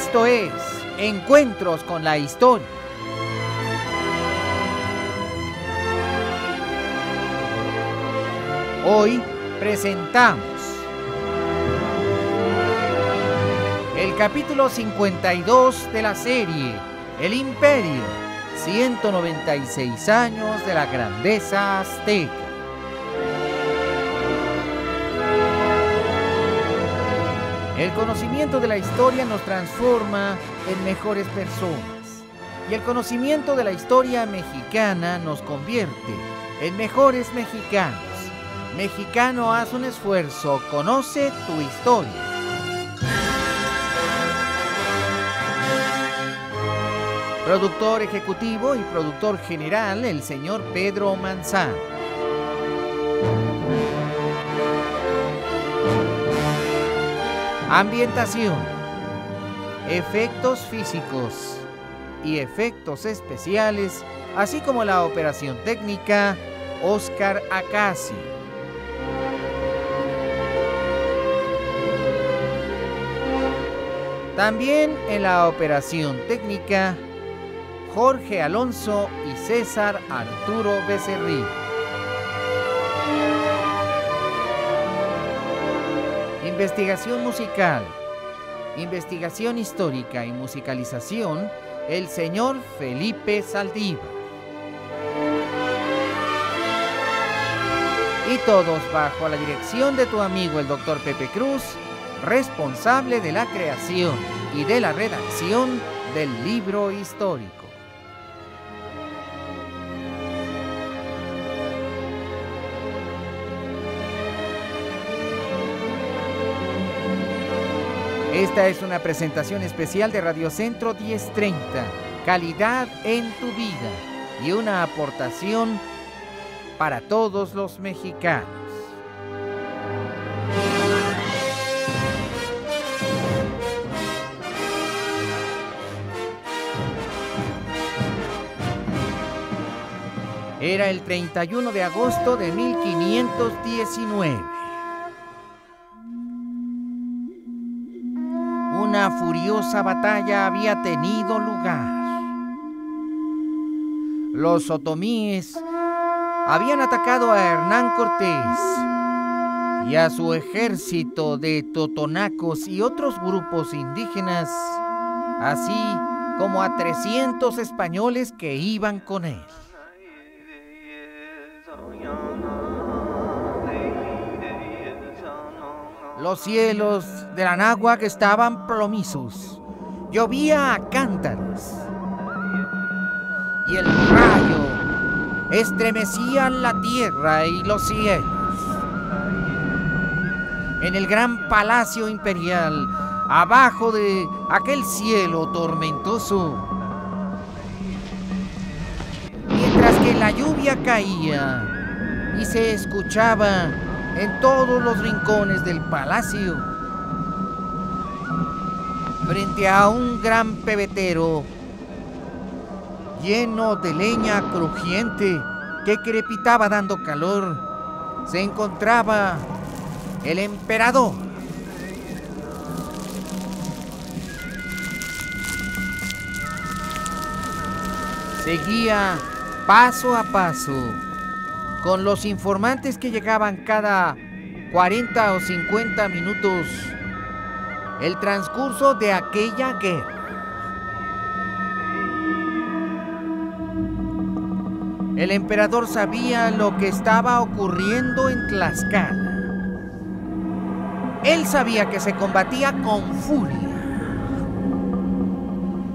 Esto es Encuentros con la Historia. Hoy presentamos el capítulo 52 de la serie El Imperio, 196 años de la grandeza azteca. El conocimiento de la historia nos transforma en mejores personas, y el conocimiento de la historia mexicana nos convierte en mejores mexicanos. Mexicano, haz un esfuerzo, conoce tu historia. Productor ejecutivo y productor general, el señor Pedro Manzano. Ambientación, efectos físicos y efectos especiales, así como la operación técnica, Oscar Acasi. También en la operación técnica, Jorge Alonso y César Arturo Becerril. Investigación musical, investigación histórica y musicalización, el señor Felipe Saldívar. Y todos bajo la dirección de tu amigo el Dr. Pepe Cruz, responsable de la creación y de la redacción del libro histórico. Esta es una presentación especial de Radio Centro 1030, calidad en tu vida y una aportación para todos los mexicanos. Era el 31 de agosto de 1519. Una furiosa batalla había tenido lugar. Los otomíes habían atacado a Hernán Cortés y a su ejército de totonacos y otros grupos indígenas, así como a 300 españoles que iban con él. Los cielos de la náhuac estaban plomizus, llovía a cántaros, y el rayo estremecía la tierra y los cielos. En el gran palacio imperial, abajo de aquel cielo tormentoso, mientras que la lluvia caía y se escuchaba en todos los rincones del palacio, frente a un gran pebetero lleno de leña crujiente que crepitaba dando calor, se encontraba el emperador. Seguía paso a paso con los informantes que llegaban cada 40 o 50 minutos el transcurso de aquella guerra. El emperador sabía lo que estaba ocurriendo en Tlaxcala. Él sabía que se combatía con furia.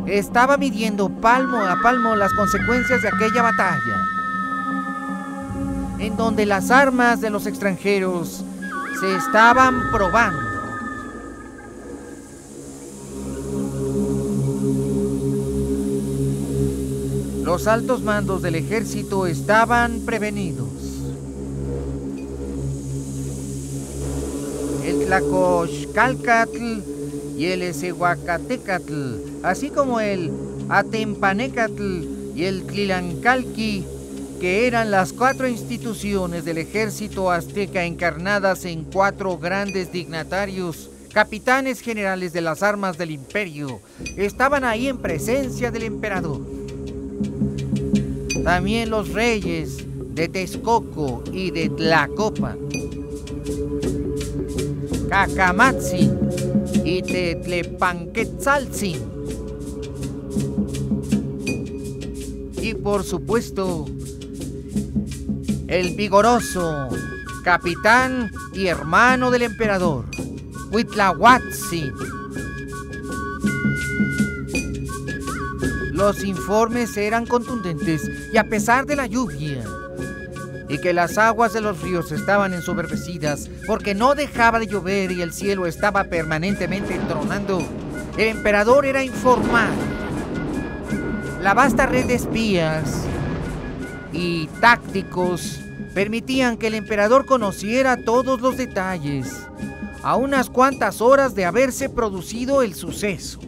Estaba midiendo palmo a palmo las consecuencias de aquella batalla, en donde las armas de los extranjeros se estaban probando. Los altos mandos del ejército estaban prevenidos. El Tlacoxcalcatl y el Ezehuacatecatl, así como el Atempanecatl y el Tlilancalqui, que eran las 4 instituciones del ejército azteca encarnadas en 4 grandes dignatarios capitanes generales de las armas del imperio, estaban ahí en presencia del emperador. También los reyes de Texcoco y de Tlacopan, Cacamatzin y Tetlepanquetzaltzin. Y por supuesto, el vigoroso capitán y hermano del emperador, Cuitlahuatzin. Los informes eran contundentes y a pesar de la lluvia y que las aguas de los ríos estaban ensoberbecidas porque no dejaba de llover y el cielo estaba permanentemente tronando, el emperador era informado. La vasta red de espías y tácticos permitían que el emperador conociera todos los detalles a unas cuantas horas de haberse producido el suceso.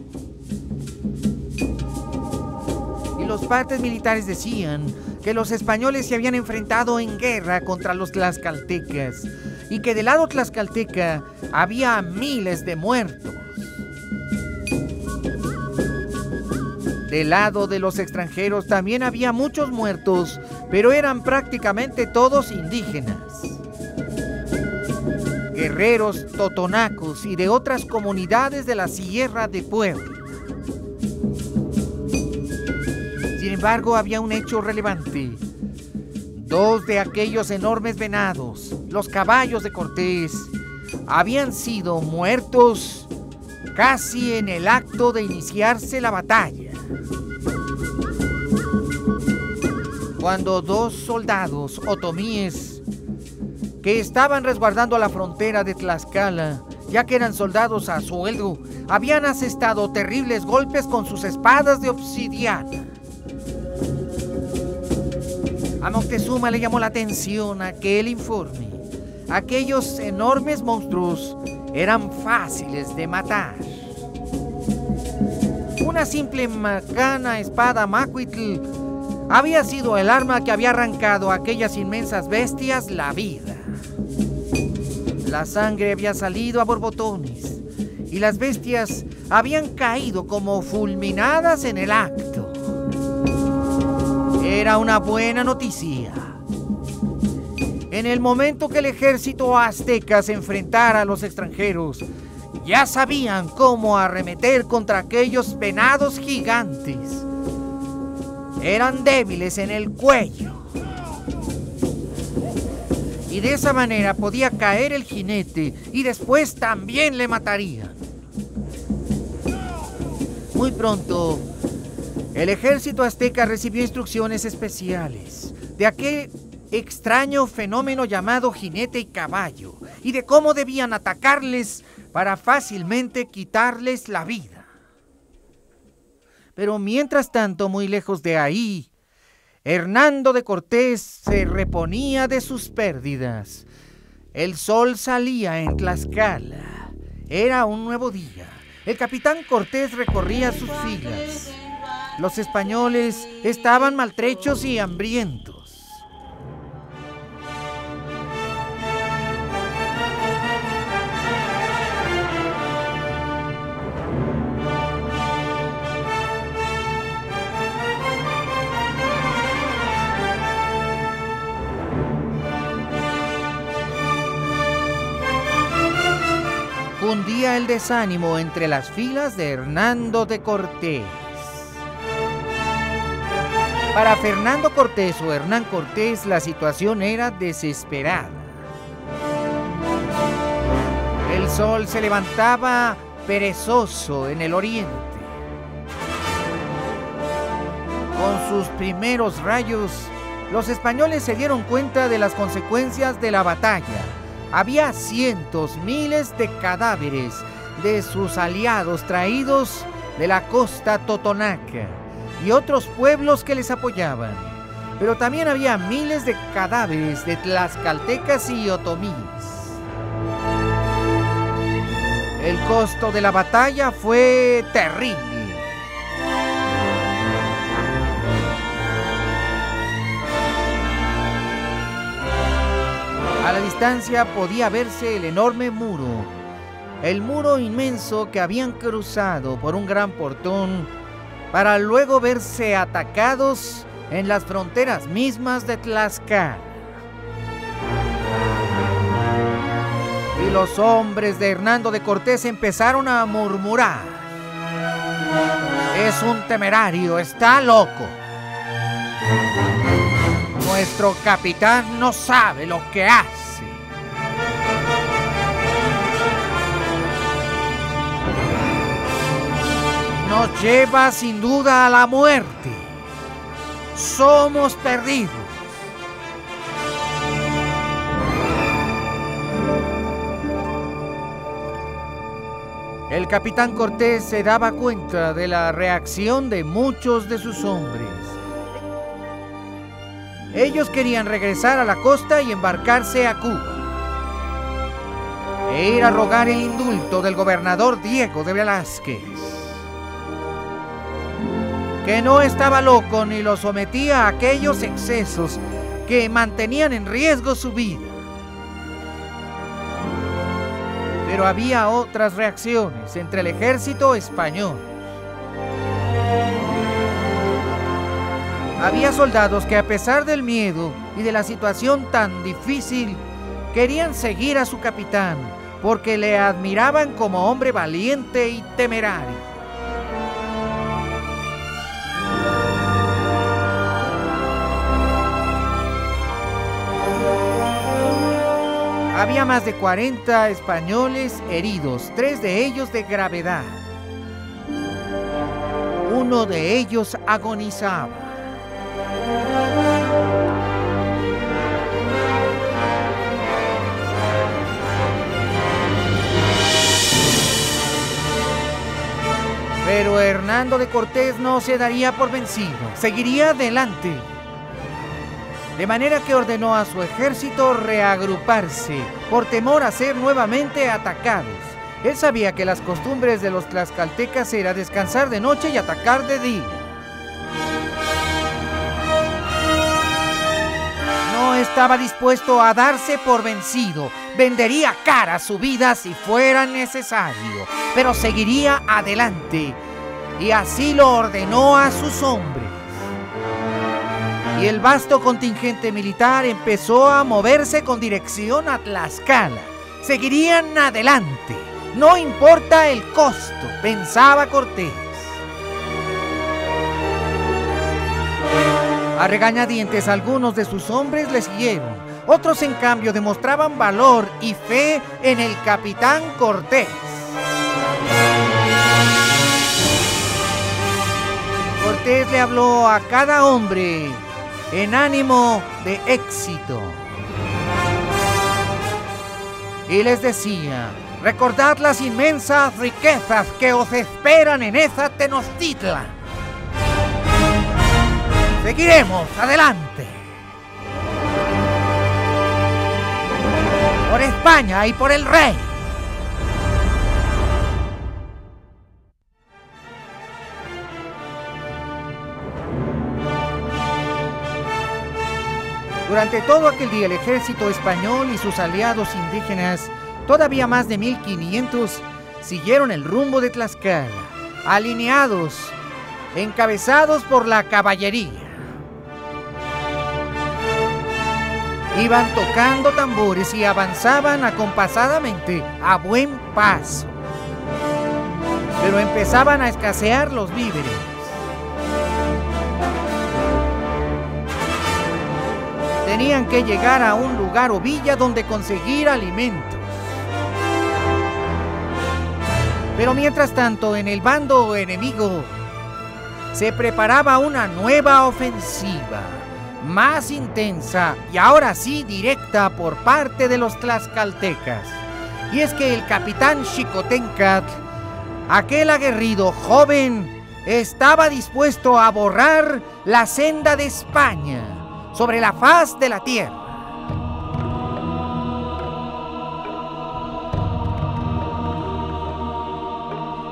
Y los partes militares decían que los españoles se habían enfrentado en guerra contra los tlaxcaltecas y que del lado tlaxcalteca había miles de muertos. Del lado de los extranjeros también había muchos muertos, pero eran prácticamente todos indígenas, guerreros totonacos y de otras comunidades de la Sierra de Puebla. Sin embargo, había un hecho relevante. Dos de aquellos enormes venados, los caballos de Cortés, habían sido muertos casi en el acto de iniciarse la batalla. Cuando dos soldados otomíes que estaban resguardando la frontera de Tlaxcala, ya que eran soldados a sueldo, habían asestado terribles golpes con sus espadas de obsidiana. A Moctezuma le llamó la atención aquel informe. Aquellos enormes monstruos eran fáciles de matar. Una simple macana espada macuitl había sido el arma que había arrancado a aquellas inmensas bestias la vida. La sangre había salido a borbotones y las bestias habían caído como fulminadas en el acto. Era una buena noticia. En el momento que el ejército azteca se enfrentara a los extranjeros, ya sabían cómo arremeter contra aquellos venados gigantes. Eran débiles en el cuello. Y de esa manera podía caer el jinete y después también le matarían. Muy pronto, el ejército azteca recibió instrucciones especiales de aquel extraño fenómeno llamado jinete y caballo y de cómo debían atacarles para fácilmente quitarles la vida. Pero mientras tanto, muy lejos de ahí, Hernando de Cortés se reponía de sus pérdidas. El sol salía en Tlaxcala. Era un nuevo día. El capitán Cortés recorría sus filas. Los españoles estaban maltrechos y hambrientos. Cundía el desánimo entre las filas de Hernando de Cortés. Para Fernando Cortés o Hernán Cortés la situación era desesperada. El sol se levantaba perezoso en el oriente. Con sus primeros rayos, los españoles se dieron cuenta de las consecuencias de la batalla. Había cientos, miles de cadáveres de sus aliados traídos de la costa totonaca y otros pueblos que les apoyaban. Pero también había miles de cadáveres de tlaxcaltecas y otomíes. El costo de la batalla fue terrible. A la distancia podía verse el enorme muro el muro inmenso que habían cruzado por un gran portón para luego verse atacados en las fronteras mismas de Tlaxcala. Y los hombres de Hernando de Cortés empezaron a murmurar: es un temerario, está loco. Nuestro capitán no sabe lo que hace. Nos lleva sin duda a la muerte. Somos perdidos. El capitán Cortés se daba cuenta de la reacción de muchos de sus hombres. Ellos querían regresar a la costa y embarcarse a Cuba e ir a rogar el indulto del gobernador Diego de Velázquez, que no estaba loco ni lo sometía a aquellos excesos que mantenían en riesgo su vida. Pero había otras reacciones entre el ejército español. Había soldados que, a pesar del miedo y de la situación tan difícil, querían seguir a su capitán porque le admiraban como hombre valiente y temerario. Había más de 40 españoles heridos, 3 de ellos de gravedad. Uno de ellos agonizaba. Pero Hernando de Cortés no se daría por vencido, seguiría adelante. De manera que ordenó a su ejército reagruparse por temor a ser nuevamente atacados. Él sabía que las costumbres de los tlaxcaltecas era descansar de noche y atacar de día. No estaba dispuesto a darse por vencido. Vendería cara su vida si fuera necesario, pero seguiría adelante. Y así lo ordenó a sus hombres. Y el vasto contingente militar empezó a moverse con dirección a Tlaxcala. Seguirían adelante, no importa el costo, pensaba Cortés. A regañadientes algunos de sus hombres le siguieron, otros en cambio demostraban valor y fe en el capitán Cortés. Cortés le habló a cada hombre en ánimo de éxito y les decía: recordad las inmensas riquezas que os esperan en esa Tenochtitlan. Seguiremos adelante por España y por el rey. Durante todo aquel día el ejército español y sus aliados indígenas, todavía más de 1500, siguieron el rumbo de Tlaxcala, alineados, encabezados por la caballería. Iban tocando tambores y avanzaban acompasadamente, a buen paso. Pero empezaban a escasear los víveres. Tenían que llegar a un lugar o villa donde conseguir alimentos. Pero mientras tanto, en el bando enemigo se preparaba una nueva ofensiva, más intensa y ahora sí directa por parte de los tlaxcaltecas. Y es que el capitán Xicoténcatl, aquel aguerrido joven, estaba dispuesto a borrar la senda de España sobre la faz de la tierra.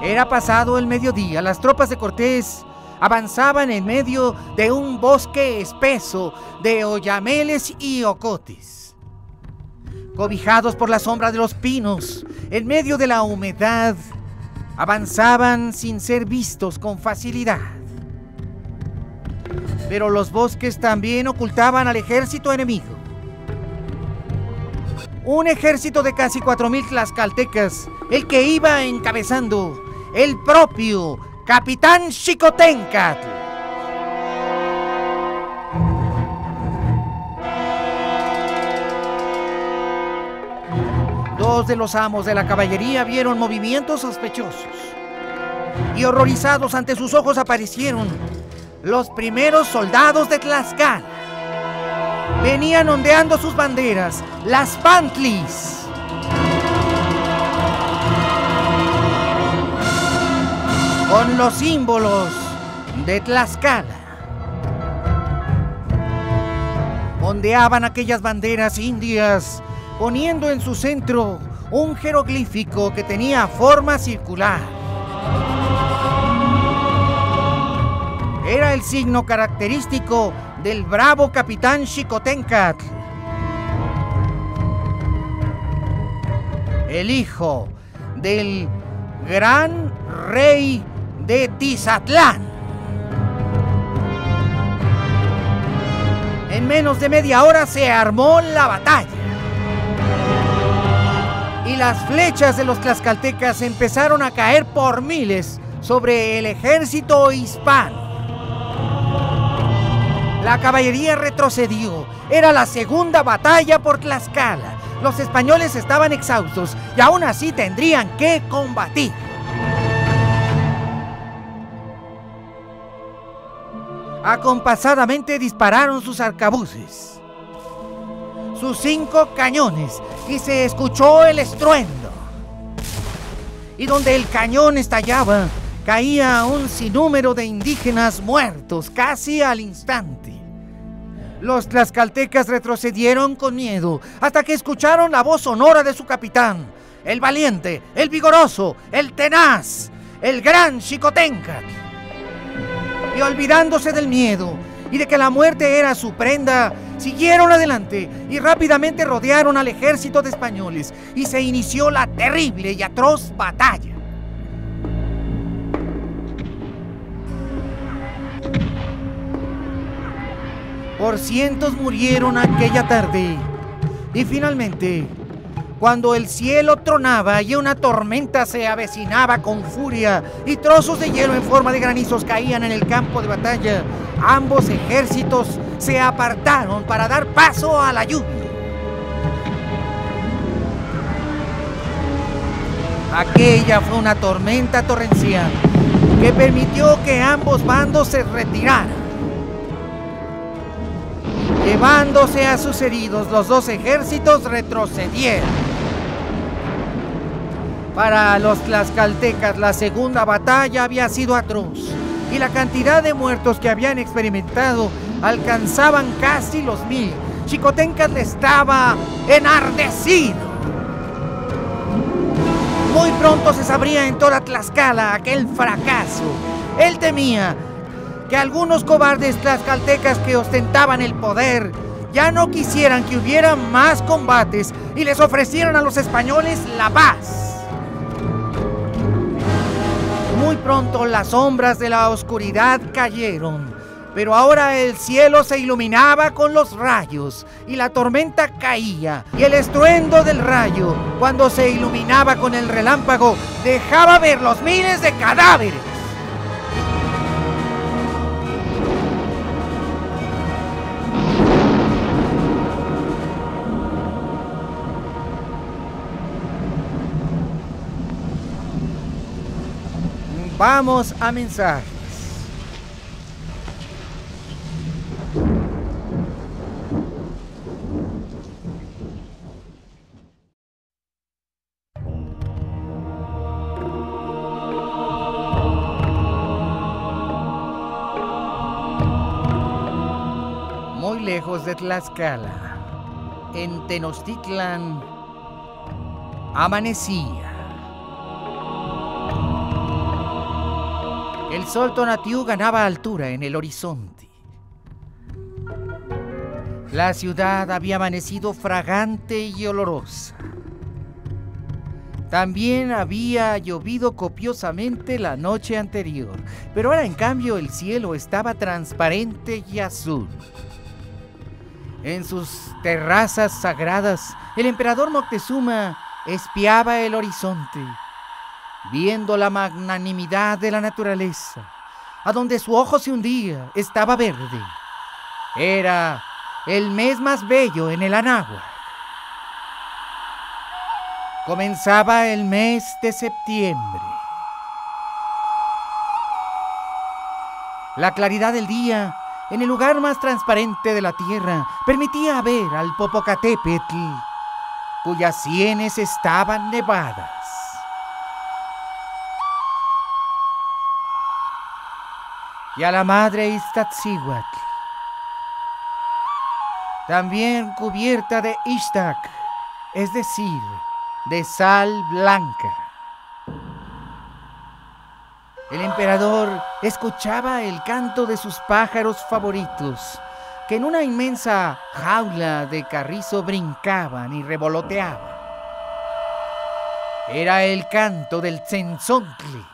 Era pasado el mediodía, las tropas de Cortés avanzaban en medio de un bosque espeso de oyameles y ocotes. Cobijados por la sombra de los pinos, en medio de la humedad, avanzaban sin ser vistos con facilidad. Pero los bosques también ocultaban al ejército enemigo. Un ejército de casi 4,000 tlaxcaltecas, el que iba encabezando el propio Capitán Xicoténcatl. Dos de los amos de la caballería vieron movimientos sospechosos y horrorizados ante sus ojos aparecieron los primeros soldados de Tlaxcala. Venían ondeando sus banderas, las pantlis. Con los símbolos de Tlaxcala. Ondeaban aquellas banderas indias, poniendo en su centro un jeroglífico que tenía forma circular. Era el signo característico del bravo capitán Xicoténcatl, el hijo del gran rey de Tizatlán. En menos de media hora se armó la batalla. Y las flechas de los tlaxcaltecas empezaron a caer por miles sobre el ejército hispano. La caballería retrocedió. Era la segunda batalla por Tlaxcala. Los españoles estaban exhaustos y aún así tendrían que combatir. Acompasadamente dispararon sus arcabuces, sus 5 cañones, y se escuchó el estruendo. Y donde el cañón estallaba, caía un sinnúmero de indígenas muertos casi al instante. Los tlaxcaltecas retrocedieron con miedo hasta que escucharon la voz sonora de su capitán, el valiente, el vigoroso, el tenaz, el gran Xicoténcatl. Y olvidándose del miedo y de que la muerte era su prenda, siguieron adelante y rápidamente rodearon al ejército de españoles y se inició la terrible y atroz batalla. Por cientos murieron aquella tarde y finalmente, cuando el cielo tronaba y una tormenta se avecinaba con furia y trozos de hielo en forma de granizos caían en el campo de batalla, ambos ejércitos se apartaron para dar paso a la lluvia. Aquella fue una tormenta torrencial que permitió que ambos bandos se retiraran. Llevándose a sus heridos, los dos ejércitos retrocedieron. Para los tlaxcaltecas, la segunda batalla había sido atroz y la cantidad de muertos que habían experimentado alcanzaban casi los 1000. Xicoténcatl estaba enardecido. Muy pronto se sabría en toda Tlaxcala aquel fracaso. Él temía que algunos cobardes tlaxcaltecas que ostentaban el poder ya no quisieran que hubiera más combates y les ofrecieran a los españoles la paz. Muy pronto las sombras de la oscuridad cayeron, pero ahora el cielo se iluminaba con los rayos y la tormenta caía, y el estruendo del rayo, cuando se iluminaba con el relámpago, dejaba ver los miles de cadáveres. Vamos a mensajes. Muy lejos de Tlaxcala, en Tenochtitlan, amanecía. El sol Tonatiuh ganaba altura en el horizonte. La ciudad había amanecido fragante y olorosa. También había llovido copiosamente la noche anterior, pero ahora en cambio el cielo estaba transparente y azul. En sus terrazas sagradas, el emperador Moctezuma espiaba el horizonte, viendo la magnanimidad de la naturaleza. A donde su ojo se hundía estaba verde. Era el mes más bello en el Anáhuac. Comenzaba el mes de septiembre. La claridad del día, en el lugar más transparente de la tierra, permitía ver al Popocatépetl, cuyas sienes estaban nevadas. Y a la madre Iztaccíhuatl, también cubierta de Ixtac, es decir, de sal blanca. El emperador escuchaba el canto de sus pájaros favoritos, que en una inmensa jaula de carrizo brincaban y revoloteaban. Era el canto del Tzintzontli.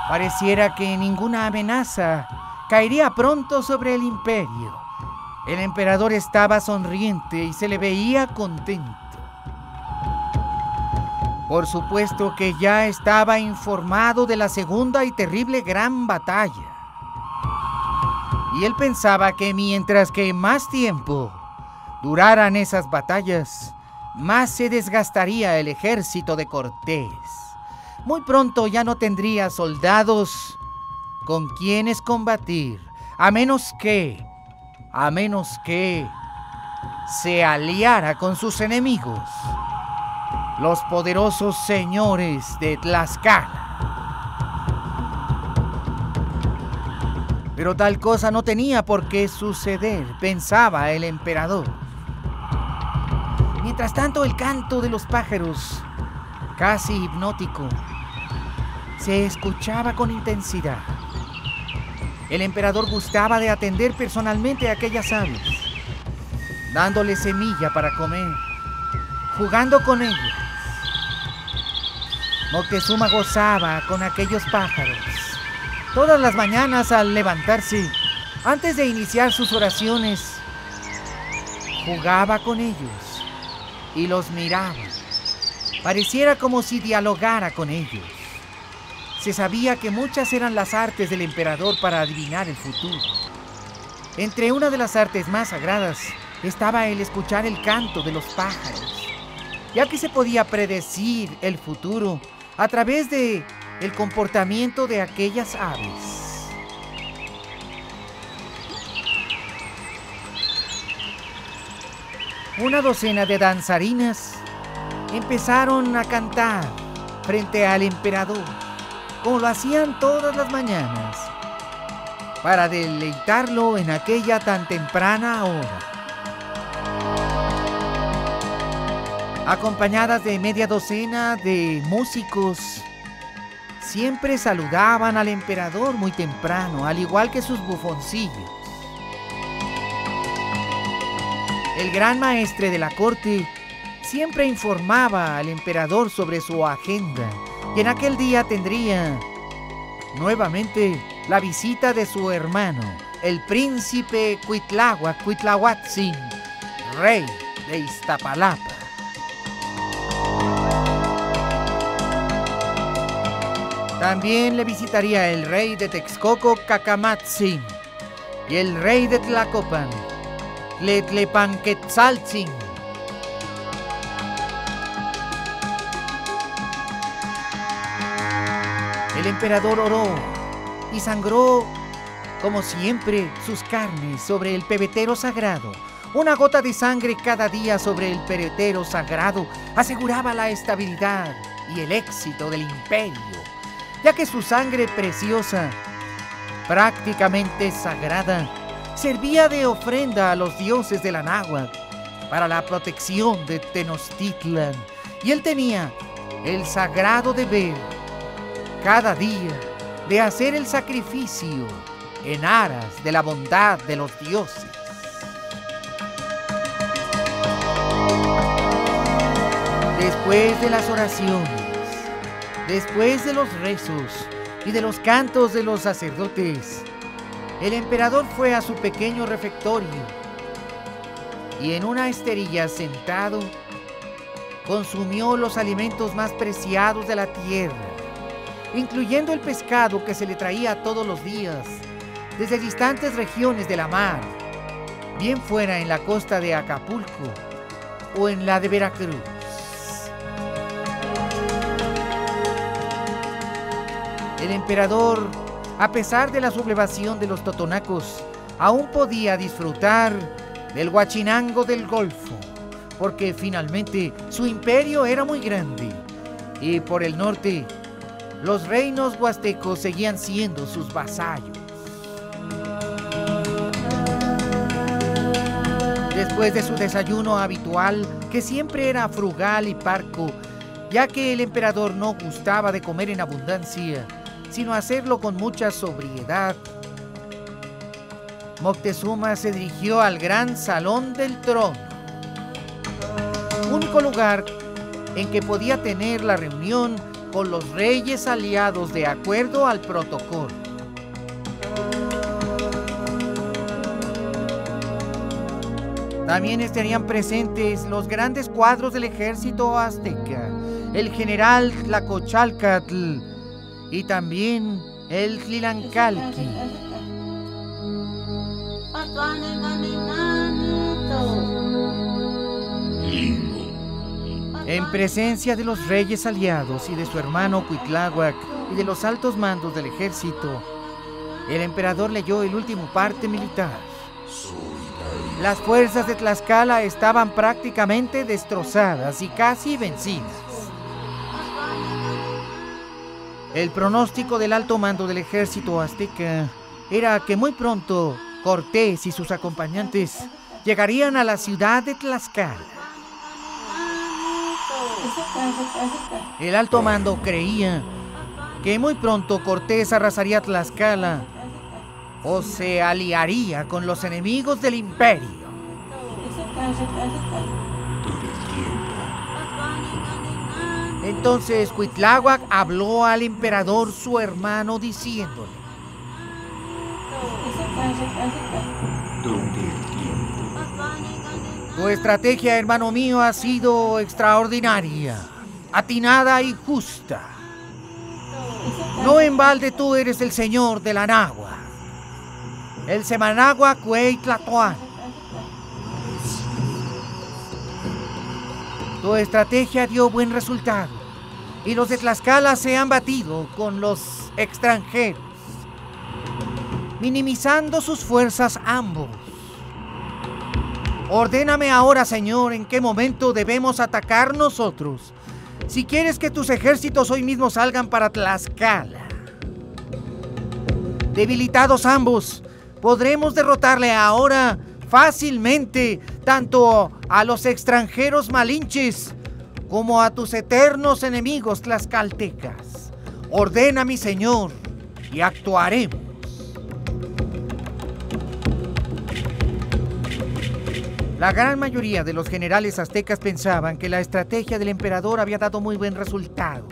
Pareciera que ninguna amenaza caería pronto sobre el imperio. El emperador estaba sonriente y se le veía contento. Por supuesto que ya estaba informado de la segunda y terrible gran batalla. Y él pensaba que mientras que más tiempo duraran esas batallas, más se desgastaría el ejército de Cortés. Muy pronto ya no tendría soldados con quienes combatir, a menos que se aliara con sus enemigos, los poderosos señores de Tlaxcala. Pero tal cosa no tenía por qué suceder, pensaba el emperador. Mientras tanto, el canto de los pájaros, casi hipnótico, se escuchaba con intensidad. El emperador gustaba de atender personalmente a aquellas aves, dándoles semilla para comer, jugando con ellas. Moctezuma gozaba con aquellos pájaros. Todas las mañanas al levantarse, antes de iniciar sus oraciones, jugaba con ellos y los miraba. Pareciera como si dialogara con ellos. Se sabía que muchas eran las artes del emperador para adivinar el futuro. Entre una de las artes más sagradas estaba el escuchar el canto de los pájaros, ya que se podía predecir el futuro a través de el comportamiento de aquellas aves. Una docena de danzarinas empezaron a cantar frente al emperador, como lo hacían todas las mañanas, para deleitarlo en aquella tan temprana hora. Acompañadas de media docena de músicos, siempre saludaban al emperador muy temprano, al igual que sus bufoncillos. El gran maestre de la corte siempre informaba al emperador sobre su agenda, y en aquel día tendría nuevamente la visita de su hermano, el príncipe Cuitláhuac Cuitlahuatzin, rey de Iztapalapa. También le visitaría el rey de Texcoco Cacamatzin y el rey de Tlacopan, Tletlepanquetzaltzin. El emperador oró y sangró, como siempre, sus carnes sobre el pebetero sagrado. Una gota de sangre cada día sobre el pebetero sagrado aseguraba la estabilidad y el éxito del imperio, ya que su sangre preciosa, prácticamente sagrada, servía de ofrenda a los dioses del Anáhuac para la protección de Tenochtitlan, y él tenía el sagrado deber cada día de hacer el sacrificio en aras de la bondad de los dioses. Después de las oraciones, después de los rezos y de los cantos de los sacerdotes, el emperador fue a su pequeño refectorio y en una esterilla sentado, consumió los alimentos más preciados de la tierra, incluyendo el pescado que se le traía todos los días desde distantes regiones de la mar, bien fuera en la costa de Acapulco o en la de Veracruz. El emperador, a pesar de la sublevación de los totonacos, aún podía disfrutar del Huachinango del Golfo, porque finalmente su imperio era muy grande y por el norte los reinos huastecos seguían siendo sus vasallos. Después de su desayuno habitual, que siempre era frugal y parco, ya que el emperador no gustaba de comer en abundancia, sino hacerlo con mucha sobriedad, Moctezuma se dirigió al gran salón del trono, único lugar en que podía tener la reunión con los reyes aliados de acuerdo al protocolo. También estarían presentes los grandes cuadros del ejército azteca, el general Tlacochalcatl y también el Tlilancalqui. En presencia de los reyes aliados y de su hermano Cuitláhuac y de los altos mandos del ejército, el emperador leyó el último parte militar. Las fuerzas de Tlaxcala estaban prácticamente destrozadas y casi vencidas. El pronóstico del alto mando del ejército azteca era que muy pronto Cortés y sus acompañantes llegarían a la ciudad de Tlaxcala. El alto mando creía que muy pronto Cortés arrasaría Tlaxcala o se aliaría con los enemigos del imperio. Entonces Cuitláhuac habló al emperador su hermano diciéndole: tu estrategia, hermano mío, ha sido extraordinaria, atinada y justa. No en balde tú eres el señor de la Nahua, el Semanagua Cuey Tlatoan. Tu estrategia dio buen resultado y los de Tlaxcala se han batido con los extranjeros, minimizando sus fuerzas ambos. Ordéname ahora, Señor, en qué momento debemos atacar nosotros, si quieres que tus ejércitos hoy mismo salgan para Tlaxcala. Debilitados ambos, podremos derrotarle ahora fácilmente tanto a los extranjeros malinches como a tus eternos enemigos tlaxcaltecas. Ordena, mi Señor, y actuaremos. La gran mayoría de los generales aztecas pensaban que la estrategia del emperador había dado muy buen resultado.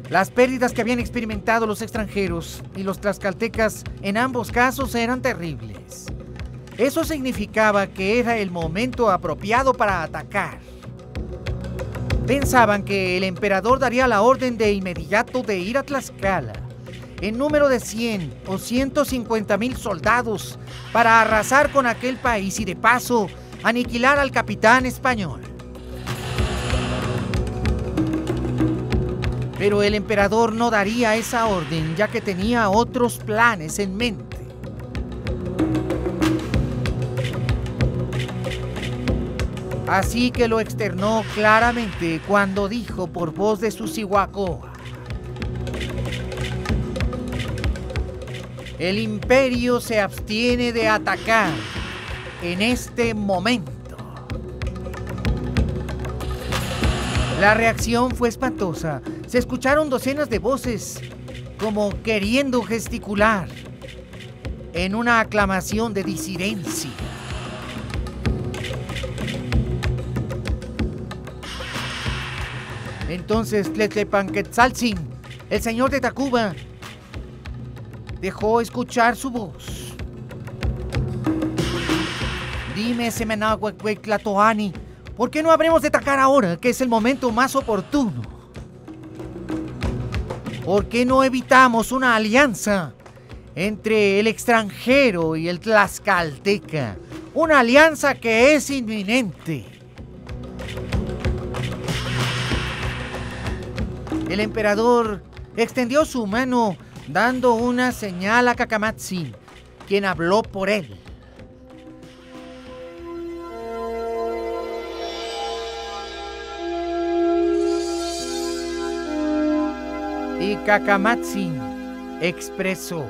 Las pérdidas que habían experimentado los extranjeros y los tlaxcaltecas en ambos casos eran terribles. Eso significaba que era el momento apropiado para atacar. Pensaban que el emperador daría la orden de inmediato de ir a Tlaxcala en número de 100 o 150,000 soldados para arrasar con aquel país y de paso aniquilar al capitán español. Pero el emperador no daría esa orden, ya que tenía otros planes en mente. Así que lo externó claramente cuando dijo por voz de su Cihuacoa: el imperio se abstiene de atacar en este momento. La reacción fue espantosa. Se escucharon docenas de voces como queriendo gesticular. en una aclamación de disidencia. Entonces Tletlepanquetzaltzin, el señor de Tacuba, dejó escuchar su voz. Dime, Semenahuecuectlatoani, ¿por qué no habremos de atacar ahora, que es el momento más oportuno? ¿Por qué no evitamos una alianza entre el extranjero y el tlaxcalteca? Una alianza que es inminente. El emperador extendió su mano dando una señal a Cacamatzin, quien habló por él. Y Cacamatzin expresó: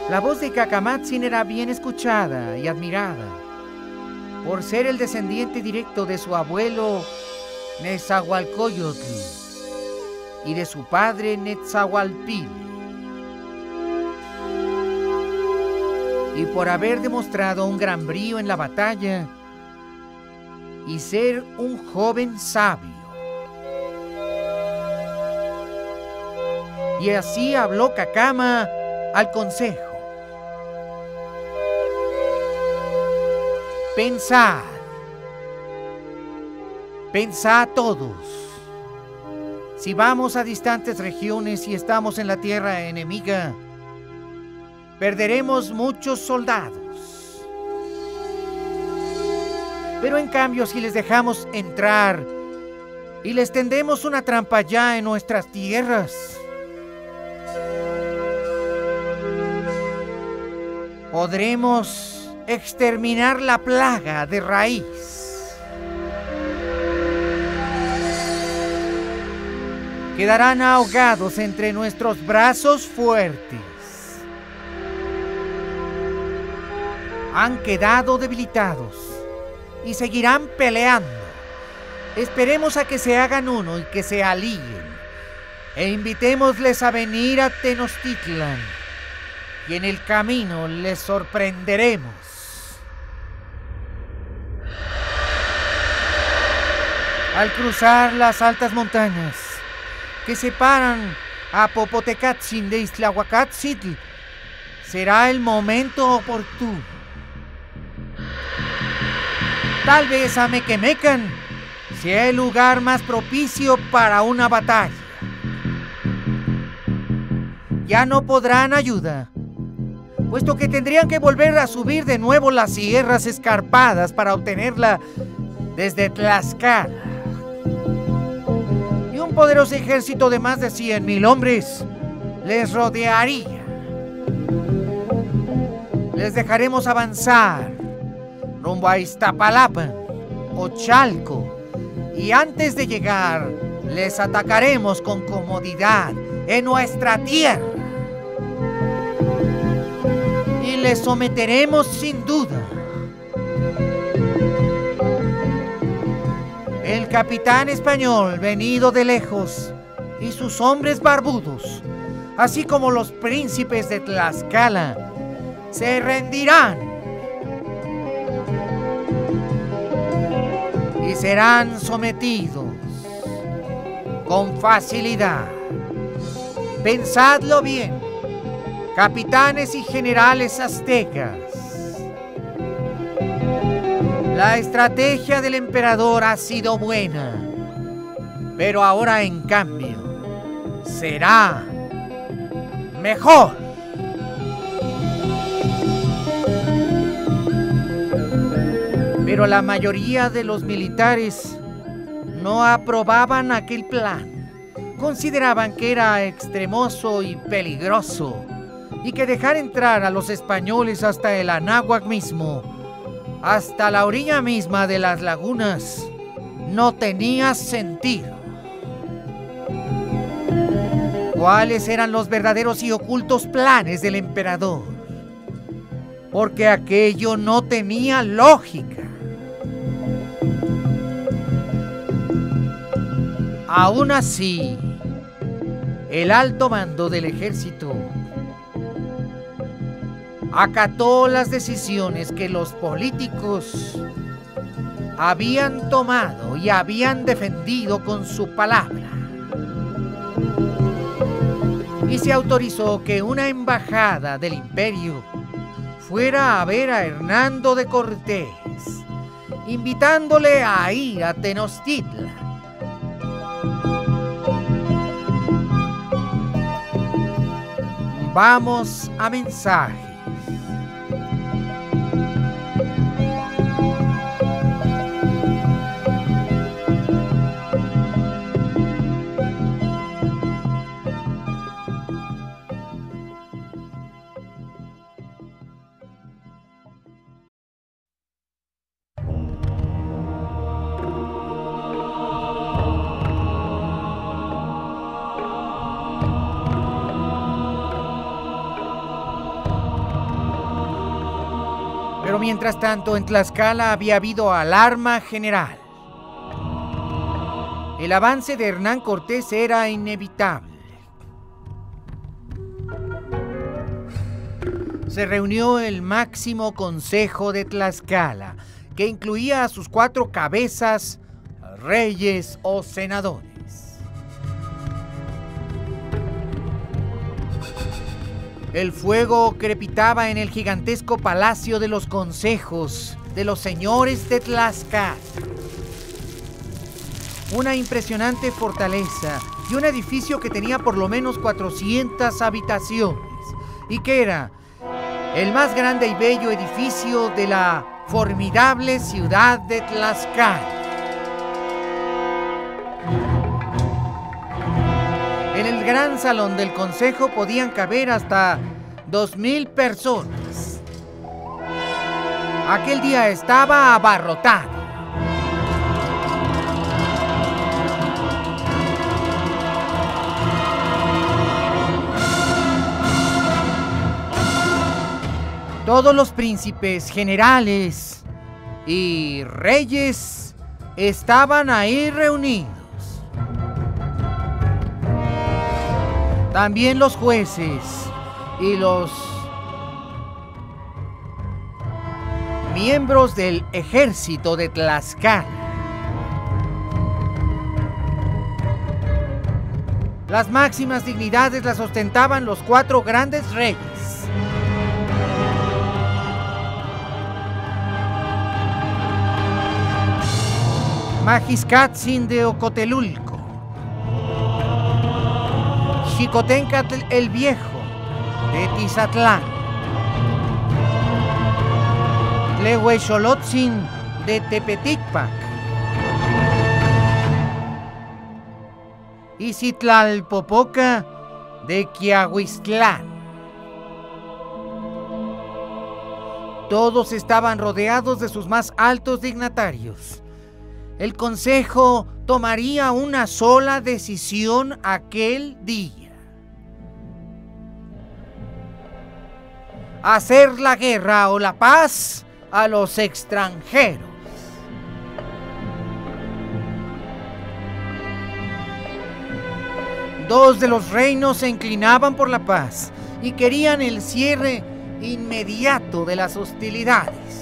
la voz de Cacamatzin era bien escuchada y admirada, por ser el descendiente directo de su abuelo Nezahualcóyotl y de su padre Netzahualpil, y por haber demostrado un gran brío en la batalla y ser un joven sabio. Y así habló Cacama al consejo: pensad todos. Si vamos a distantes regiones y estamos en la tierra enemiga, perderemos muchos soldados. Pero en cambio, si les dejamos entrar y les tendemos una trampa ya en nuestras tierras, podremos exterminar la plaga de raíz. Quedarán ahogados entre nuestros brazos fuertes. Han quedado debilitados y seguirán peleando. Esperemos a que se hagan uno y que se alíen, e invitémosles a venir a Tenochtitlan, y en el camino les sorprenderemos. Al cruzar las altas montañas que separan a Popotecatzin de Iztlahuacatzitl, será el momento oportuno. Tal vez Amequemecan sea el lugar más propicio para una batalla. Ya no podrán ayuda, puesto que tendrían que volver a subir de nuevo las sierras escarpadas para obtenerla desde Tlaxcala. Y un poderoso ejército de más de 100,000 hombres les rodearía. Les dejaremos avanzar rumbo a Iztapalapa o Chalco, y antes de llegar les atacaremos con comodidad en nuestra tierra y les someteremos sin duda. El capitán español venido de lejos y sus hombres barbudos, así como los príncipes de Tlaxcala, se rendirán y serán sometidos con facilidad. Pensadlo bien, capitanes y generales aztecas. La estrategia del emperador ha sido buena, pero ahora en cambio será mejor. Pero la mayoría de los militares no aprobaban aquel plan. Consideraban que era extremoso y peligroso, y que dejar entrar a los españoles hasta el Anáhuac mismo, hasta la orilla misma de las lagunas, no tenía sentido. ¿Cuáles eran los verdaderos y ocultos planes del emperador? Porque aquello no tenía lógica. Aún así, el alto mando del ejército acató las decisiones que los políticos habían tomado y habían defendido con su palabra. Y se autorizó que una embajada del imperio fuera a ver a Hernando de Cortés, invitándole a ir a Tenochtitlan. Vamos a mensajes. Pero mientras tanto, en Tlaxcala había habido alarma general. El avance de Hernán Cortés era inevitable. Se reunió el máximo consejo de Tlaxcala, que incluía a sus 4 cabezas, reyes o senadores. El fuego crepitaba en el gigantesco palacio de los consejos de los señores de Tlaxcala. Una impresionante fortaleza y un edificio que tenía por lo menos 400 habitaciones y que era el más grande y bello edificio de la formidable ciudad de Tlaxcala. En el gran salón del consejo podían caber hasta 2000 personas. Aquel día estaba abarrotado. Todos los príncipes, generales y reyes estaban ahí reunidos. También los jueces y los miembros del ejército de Tlaxcala. Las máximas dignidades las ostentaban los 4 grandes reyes. Magiscatzin de Ocotelulco, Xicoténcatl el Viejo de Tizatlán, Tlehuexolotzin de Tepeticpac y Citlalpopoca de Quiahuistlán. Todos estaban rodeados de sus más altos dignatarios. El consejo tomaría una sola decisión aquel día: hacer la guerra o la paz a los extranjeros. Dos de los reinos se inclinaban por la paz y querían el cierre inmediato de las hostilidades.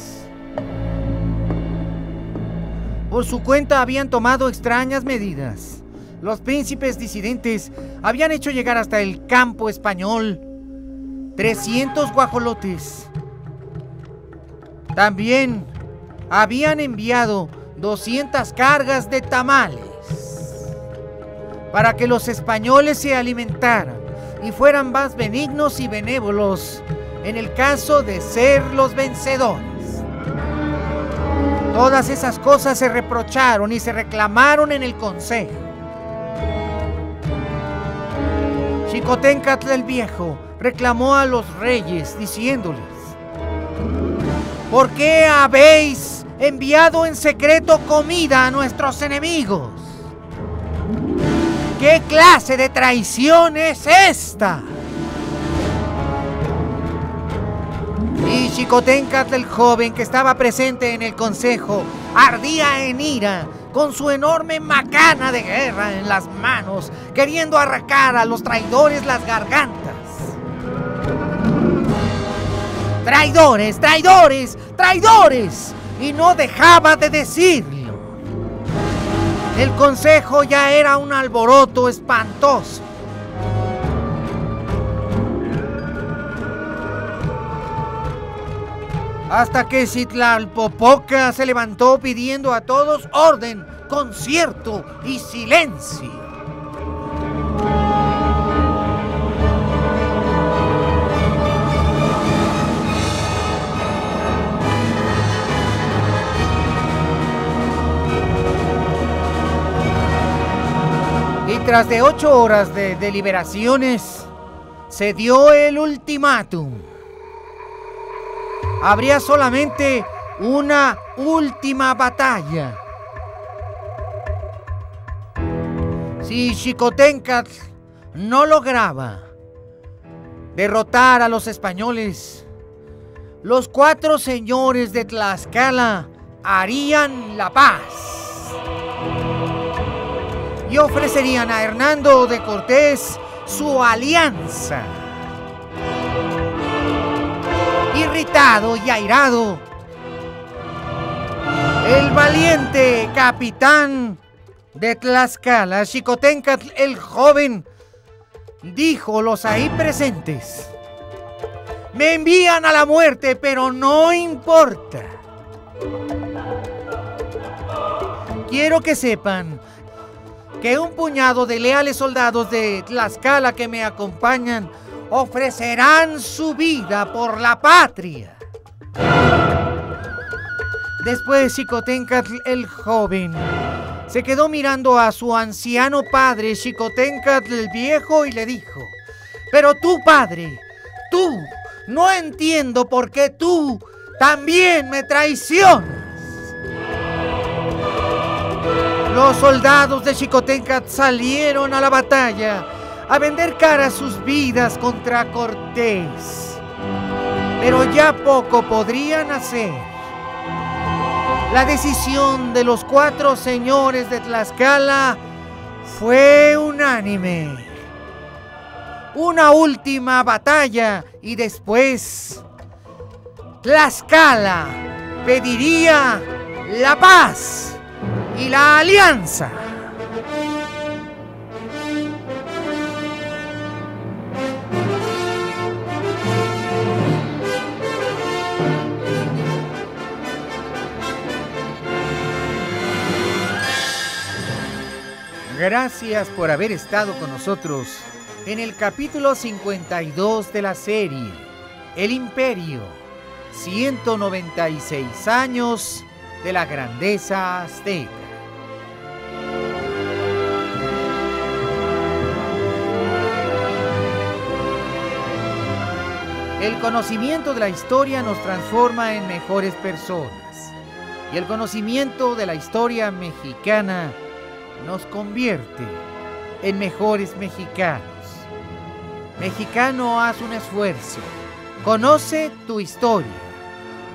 Por su cuenta habían tomado extrañas medidas. Los príncipes disidentes habían hecho llegar hasta el campo español 300 guajolotes. También habían enviado 200 cargas de tamales para que los españoles se alimentaran y fueran más benignos y benévolos en el caso de ser los vencedores. Todas esas cosas se reprocharon y se reclamaron en el consejo. Xicoténcatl el Viejo reclamó a los reyes diciéndoles: ¿por qué habéis enviado en secreto comida a nuestros enemigos? ¿Qué clase de traición es esta? Y Xicoténcatl el joven, que estaba presente en el consejo, ardía en ira con su enorme macana de guerra en las manos, queriendo arrancar a los traidores las gargantas. ¡Traidores, traidores, traidores! Y no dejaba de decirlo. El consejo ya era un alboroto espantoso. Hasta que Citlalpopoca se levantó pidiendo a todos orden, concierto y silencio. Y tras de 8 horas de deliberaciones, se dio el ultimátum. Habría solamente una última batalla. Si Xicoténcatl no lograba derrotar a los españoles, los 4 señores de Tlaxcala harían la paz y ofrecerían a Hernando de Cortés su alianza. Irritado y airado, el valiente capitán de Tlaxcala, Xicoténcatl el joven, dijo a los ahí presentes: me envían a la muerte, pero no importa. Quiero que sepan que un puñado de leales soldados de Tlaxcala que me acompañan ofrecerán su vida por la patria. Después Xicoténcatl el joven se quedó mirando a su anciano padre Xicoténcatl el viejo y le dijo: pero tú, padre, tú, no entiendo por qué tú también me traicionas. Los soldados de Xicoténcatl salieron a la batalla a vender cara sus vidas contra Cortés, pero ya poco podrían hacer. La decisión de los 4 señores de Tlaxcala fue unánime. Una última batalla y después Tlaxcala pediría la paz y la alianza. Gracias por haber estado con nosotros en el capítulo 52 de la serie El Imperio, 196 años de la grandeza azteca. El conocimiento de la historia nos transforma en mejores personas, y el conocimiento de la historia mexicana nos convierte en mejores mexicanos. Mexicano, haz un esfuerzo. Conoce tu historia.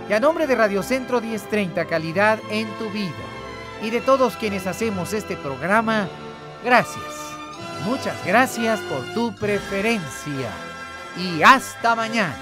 Y a nombre de Radio Centro 1030, calidad en tu vida, y de todos quienes hacemos este programa, gracias. Muchas gracias por tu preferencia. Y hasta mañana.